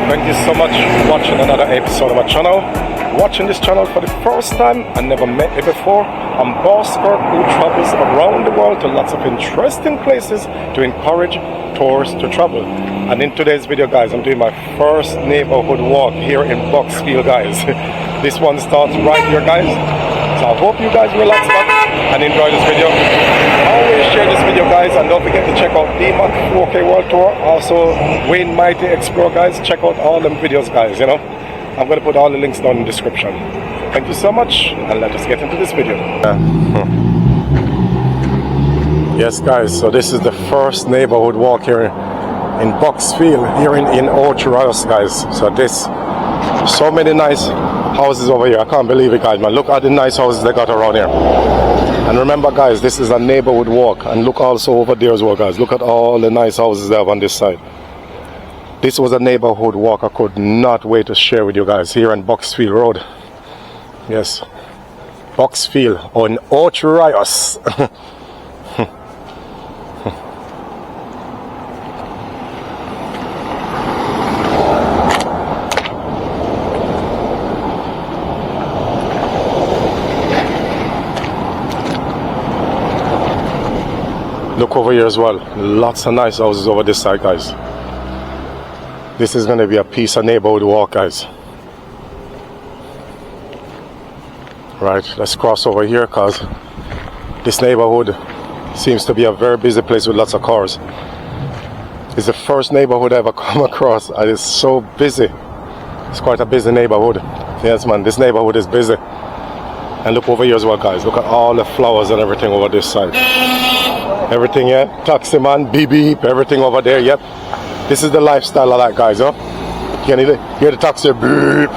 Thank you so much for watching another episode of my channel. Watching this channel for the first time and never met me before, I'm Boxfield, who travels around the world to lots of interesting places to encourage tourists to travel. And in today's video, guys, I'm doing my first neighborhood walk here in Boxfield, guys. This one starts right here, guys. So I hope you guys relax back and enjoy this video. Always share this video, guys, and don't forget to check out D-Mac 4K World Tour, also Wayne Mighty Explore, guys. Check out all them videos, guys, you know. I'm going to put all the links down in the description. Thank you so much, and let us get into this video. Yes, guys, so this is the first neighborhood walk here in Boxfield, here in Ocho Rios, guys. So so many nice houses over here. I can't believe it, guys, man. Look at the nice houses they got around here. And remember, guys, this is a neighborhood walk. And look also over there as well, guys. Look at all the nice houses they have on this side. This was a neighborhood walk I could not wait to share with you guys here on Boxfield Road. Yes, Boxfield on Ocho Rios. Look over here as well. Lots of nice houses over this side, guys. This is going to be a piece of neighborhood walk, guys. Right, let's cross over here because this neighborhood seems to be a very busy place with lots of cars. It's the first neighborhood I ever come across, and it's so busy. It's quite a busy neighborhood. Yes, man, this neighborhood is busy. And look over here as well, guys. Look at all the flowers and everything over this side. Everything, yeah. Taxi man, beep beep, everything over there, yep. This is the lifestyle I like, guys, huh? You can hear the taxi beep.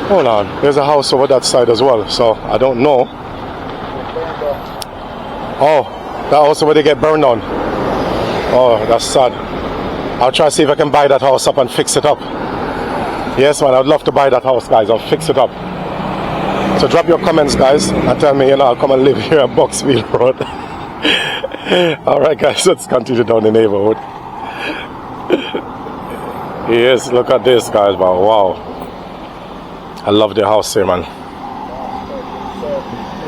Hold on, there's a house over that side as well, so I don't know. Oh, that house where they get burned on. Oh, that's sad. I'll try to see if I can buy that house up and fix it up. Yes, man, I'd love to buy that house, guys. I'll fix it up. So drop your comments, guys, and tell me, you know, I'll come and live here at Boxfield Road. Alright, guys, let's continue down the neighborhood. Yes, look at this, guys. Wow, I love the house here, man.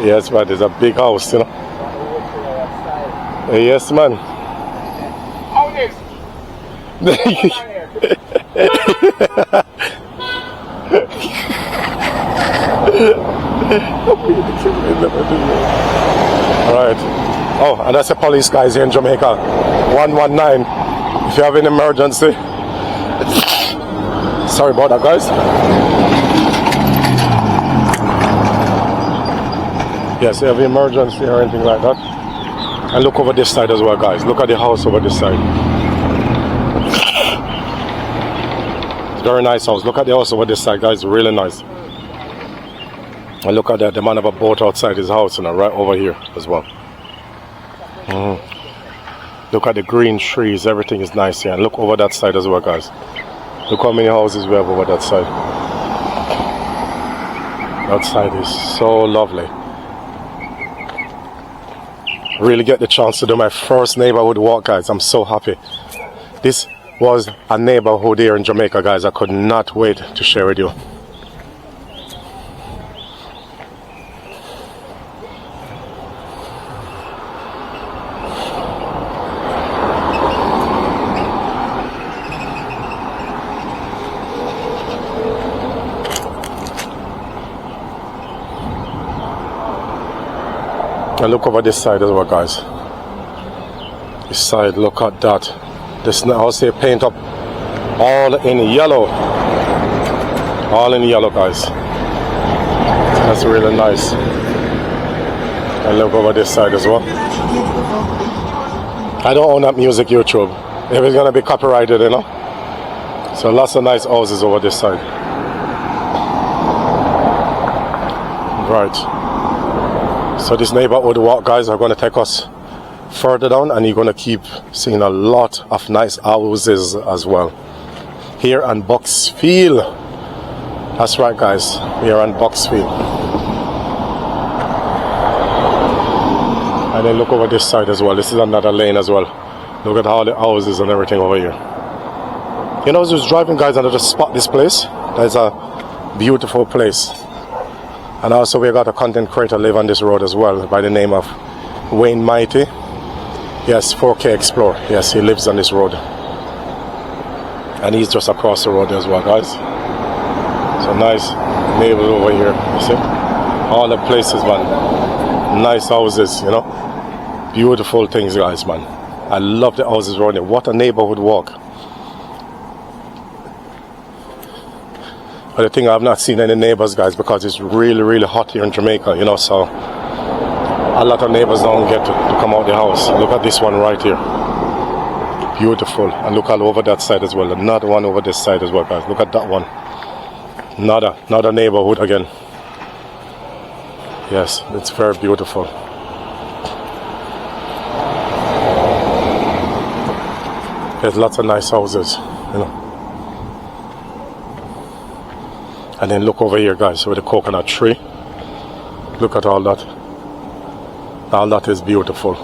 Yes, man, it's a big house, you know. Yes, man. Alright. Oh, and that's the police guys here in Jamaica. 119. If you have an emergency. Sorry about that, guys. Yes, you have an emergency or anything like that. And look over this side as well, guys. Look at the house over this side. It's a very nice house. Look at the house over this side, guys. Really nice. And look at that. The man have a boat outside his house, and right over here as well. Look at the green trees. Everything is nice here. And look over that side as well, guys. Look how many houses we have over that side. That side is so lovely. Really get the chance to do my first neighborhood walk, guys. I'm so happy. This was a neighborhood here in Jamaica, guys. I could not wait to share with you. And look over this side as well, guys. This side, look at that. This house here paint up all in yellow. All in yellow, guys. That's really nice. And look over this side as well. I don't own that music YouTube. If it's gonna be copyrighted, you know. So lots of nice houses over this side. Right. So this neighborhood walk, guys, are going to take us further down, and you're going to keep seeing a lot of nice houses as well here on Boxfield. That's right, guys, here on Boxfield. And then look over this side as well. This is another lane as well. Look at all the houses and everything over here. You know, I was just driving, guys, and I just spot this place. There's a beautiful place. And also we got a content creator live on this road as well by the name of Wayne Mighty. Yes, 4K Explorer. Yes, he lives on this road. And he's just across the road as well, guys. So nice neighborhood over here, you see? All the places, man. Nice houses, you know? Beautiful things, guys, man. I love the houses around here. What a neighborhood walk. But the thing, I've not seen any neighbors, guys, because it's really, really hot here in Jamaica, you know, so a lot of neighbors don't get to come out the house. Look at this one right here. Beautiful. And look all over that side as well. Another one over this side as well, guys. Look at that one. Another neighborhood again. Yes, it's very beautiful. There's lots of nice houses, you know. And then look over here, guys, with the coconut tree. Look at all that. All that is beautiful.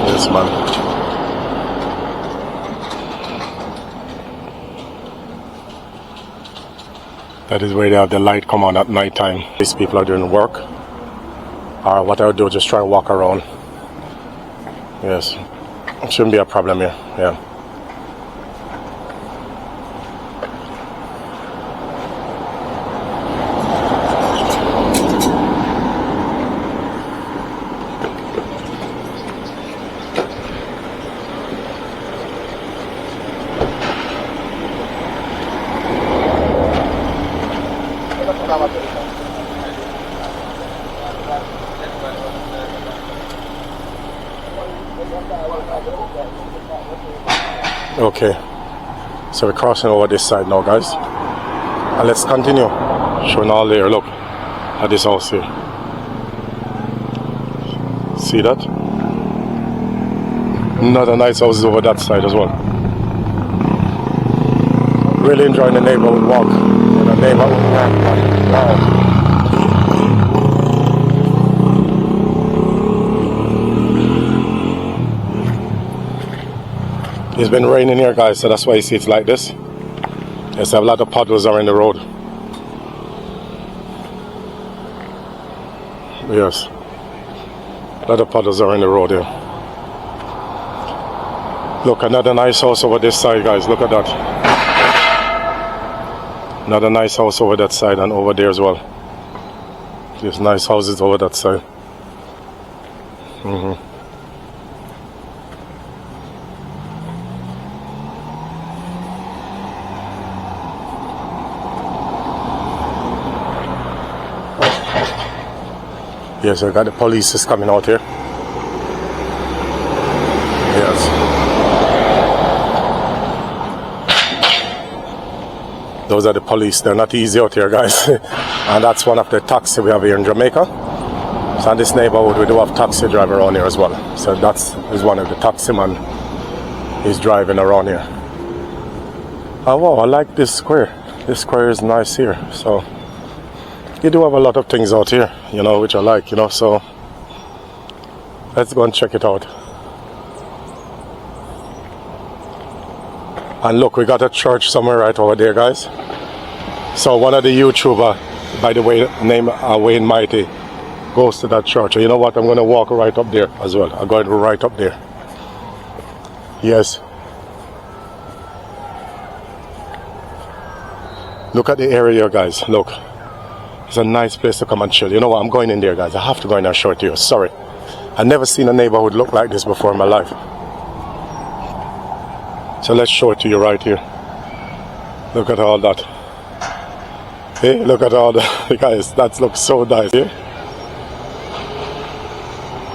Yes, man. That is where they have the light come on at night time. These people are doing work. Or what I would do, just try and walk around. Yes. It shouldn't be a problem here. Yeah. Okay, so we're crossing over this side now, guys, and let's continue showing all there. Look at this house here. See that? Another nice houses over that side as well. Really enjoying the neighborhood walk. The neighborhood walk. It's been raining here, guys, so that's why you see it's like this. Yes, I have a lot of puddles around the road. Yes, a lot of puddles around the road here. Look, another nice house over this side, guys. Look at that. Another nice house over that side and over there as well. There's nice houses over that side. Yes, I got the police is coming out here. Yes. Those are the police. They're not easy out here, guys. And that's one of the taxis we have here in Jamaica. So in this neighborhood we do have taxi driver around here as well. So that's is one of the taxi man is driving around here. Oh wow, I like this square. This square is nice here. So you do have a lot of things out here, you know, which I like, you know, so let's go and check it out. And look, we got a church somewhere right over there, guys. So one of the YouTuber, by the way, named Wayne Mighty, goes to that church. And you know what, I'm going to walk right up there as well. I'm going right up there. Yes. Look at the area, guys, look. It's a nice place to come and chill. You know what? I'm going in there, guys. I have to go in and show it to you. Sorry. I've never seen a neighborhood look like this before in my life. So let's show it to you right here. Look at all that. Hey, look at all that. Guys, that looks so nice. Yeah?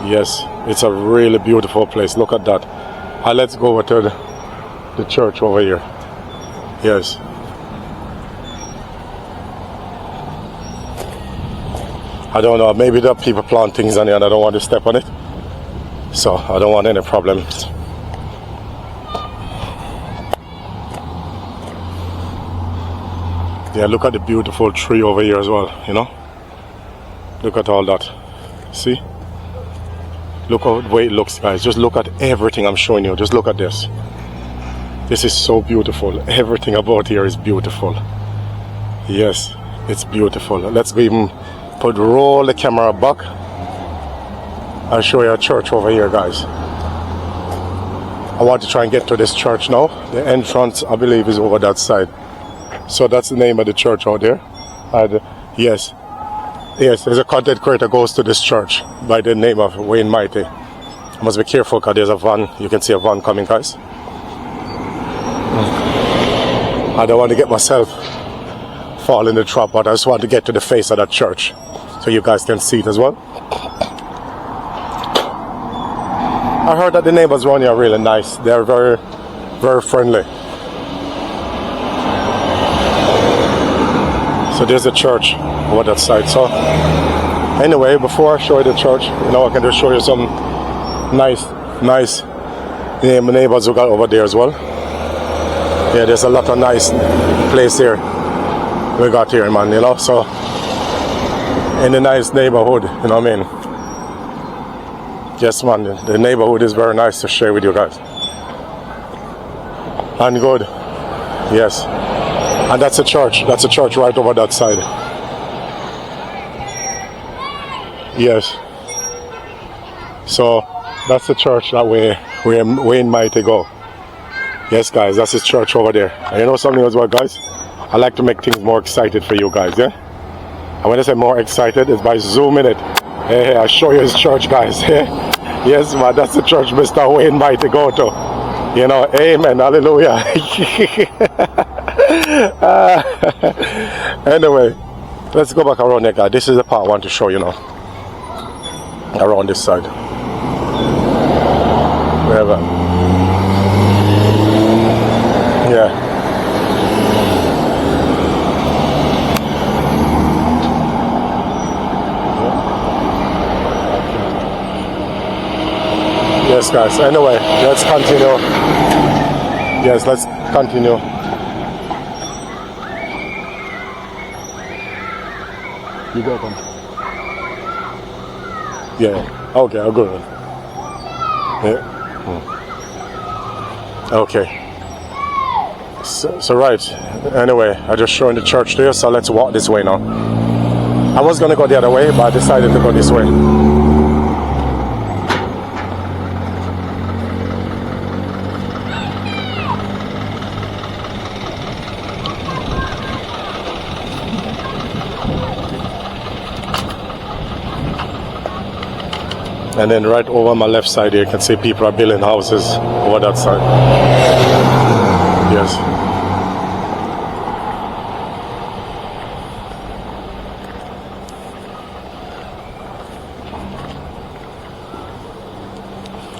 Yes, it's a really beautiful place. Look at that. Let's go over to the church over here. Yes. I don't know, maybe there are people plant things on here and I don't want to step on it. So I don't want any problems. Yeah, look at the beautiful tree over here as well, you know. Look at all that. See? Look how the way it looks, guys. Just look at everything I'm showing you. Just look at this. This is so beautiful. Everything about here is beautiful. Yes, it's beautiful. Let's go even roll the camera back. I'll show you a church over here, guys. I want to try and get to this church now. The entrance, I believe, is over that side. So that's the name of the church out there. And yes, there's a content creator goes to this church by the name of Wayne Mighty. I must be careful because there's a van. You can see a van coming, guys. I don't want to get myself fall in the trap, but I just want to get to the face of that church so you guys can see it as well. I heard that the neighbors around here are really nice. They're very, very friendly. So there's a church over that side. So anyway, before I show you the church, you know, I can just show you some nice neighbors who got over there as well. Yeah, there's a lot of nice place here we got here, man, you know. So in a nice neighborhood, you know what I mean. Yes, man, the neighborhood is very nice to share with you guys. And good, yes. And that's a church right over that side. Yes. So that's the church that way where Wayne Mighty go. Yes, guys, that's his church over there. And you know something as well, guys? I like to make things more excited for you guys, yeah? And when I say more excited, it's by zooming it. Hey, I'll show you his church, guys. Yes, man, that's the church Mr. Wayne Mighty go to. You know, amen, hallelujah. Anyway, let's go back around there, guys. This is the part I want to show you now. Around this side. Wherever. Yeah. Yes, guys. Anyway, let's continue. Yes, let's continue. You go on. Yeah. Okay, I'll go. Yeah. Okay. So right. Anyway, I just showing the church there, so let's walk this way now. I was gonna go the other way, but I decided to go this way. And then right over my left side here, you can see people are building houses over that side. Yes.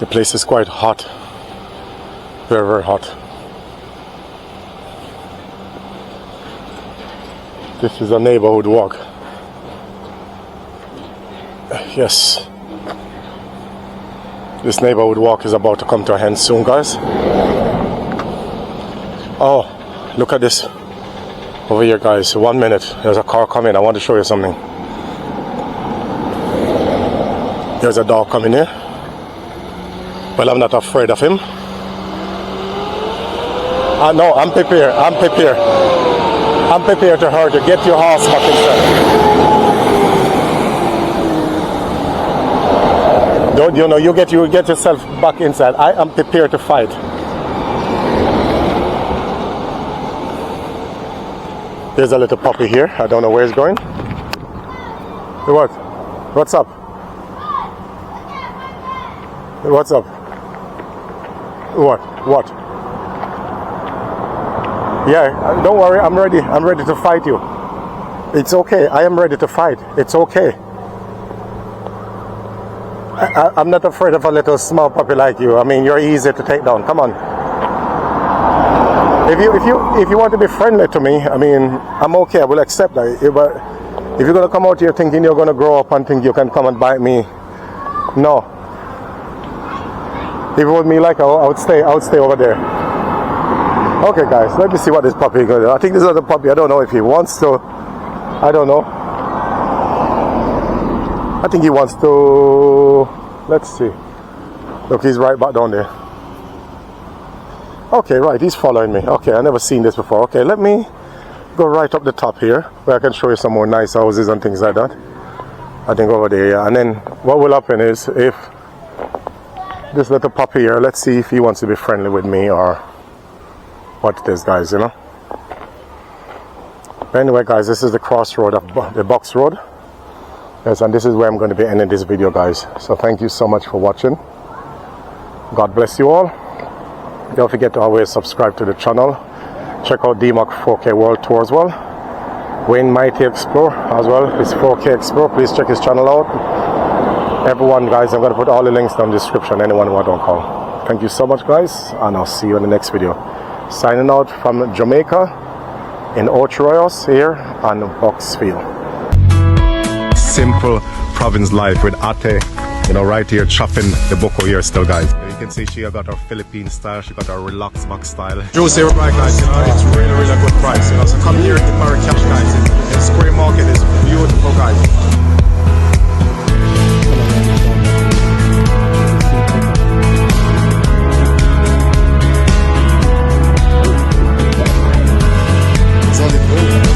The place is quite hot. Very, very hot. This is a neighborhood walk. Yes. This neighborhood walk is about to come to an end soon, guys. Oh, look at this. Over here, guys. 1 minute. There's a car coming. I want to show you something. There's a dog coming here. Well, I'm not afraid of him. No, I'm prepared. I'm prepared. I'm prepared to hurt you. Get your horse back inside. Don't you know? You get yourself back inside. I am prepared to fight. There's a little puppy here. I don't know where it's going. What? What's up? What's up? What? Yeah, don't worry. I'm ready. I'm ready to fight you. It's okay. I am ready to fight. It's okay. I'm not afraid of a little small puppy like you. I mean, you're easy to take down. Come on. If you want to be friendly to me, I mean, I'm okay. I will accept that. But if you're gonna come out here thinking you're gonna grow up and think you can come and bite me, no. If it was me, like I would stay over there. Okay, guys. Let me see what this puppy is gonna do. I think this other puppy. I don't know if he wants to. I don't know. I think he wants to Let's see. Look, he's right back down there. Okay, right, he's following me. Okay, I never seen this before. Okay, let me go right up the top here where I can show you some more nice houses and things like that. I think over there, yeah. And then what will happen is, if this little puppy here, let's see if he wants to be friendly with me or what it is, guys, you know. But anyway, guys, this is the crossroad of the Box Road. Yes, and this is where I'm going to be ending this video, guys. So thank you so much for watching. God bless you all. Don't forget to always subscribe to the channel. Check out DMAC 4K World Tour as well. Wayne Mighty Explore as well. It's 4K Explore. Please check his channel out. Everyone, guys, I'm going to put all the links down in the description. Anyone who I don't call. Thank you so much, guys, and I'll see you in the next video. Signing out from Jamaica in Ocho here on Boxfield. Simple province life with Ate, you know, right here chopping the boko here still, guys. You can see she got her Philippine style, she got her relaxed back style. Juicy right, guys, you know, it's really good price, you know, so come here to Marrakesh, guys. The Square Market is beautiful, guys.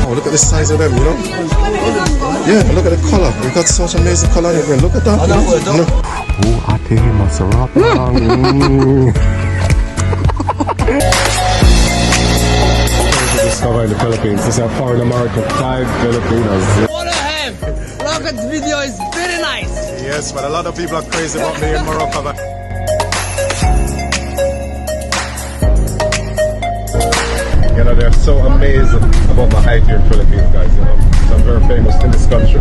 Oh, look at the size of them, you know? Yeah, look at the color. We got such amazing color in here. Look at that. Oh, I think he must have rocked. Discover in the Philippines. This is a foreign American 5 Filipinos. What a ham! Look at the video, is very nice. Yes, but a lot of people are crazy about me in Morocco. You know, they're so amazed about my height here in Philippines, guys, you know. So I'm very famous in this country.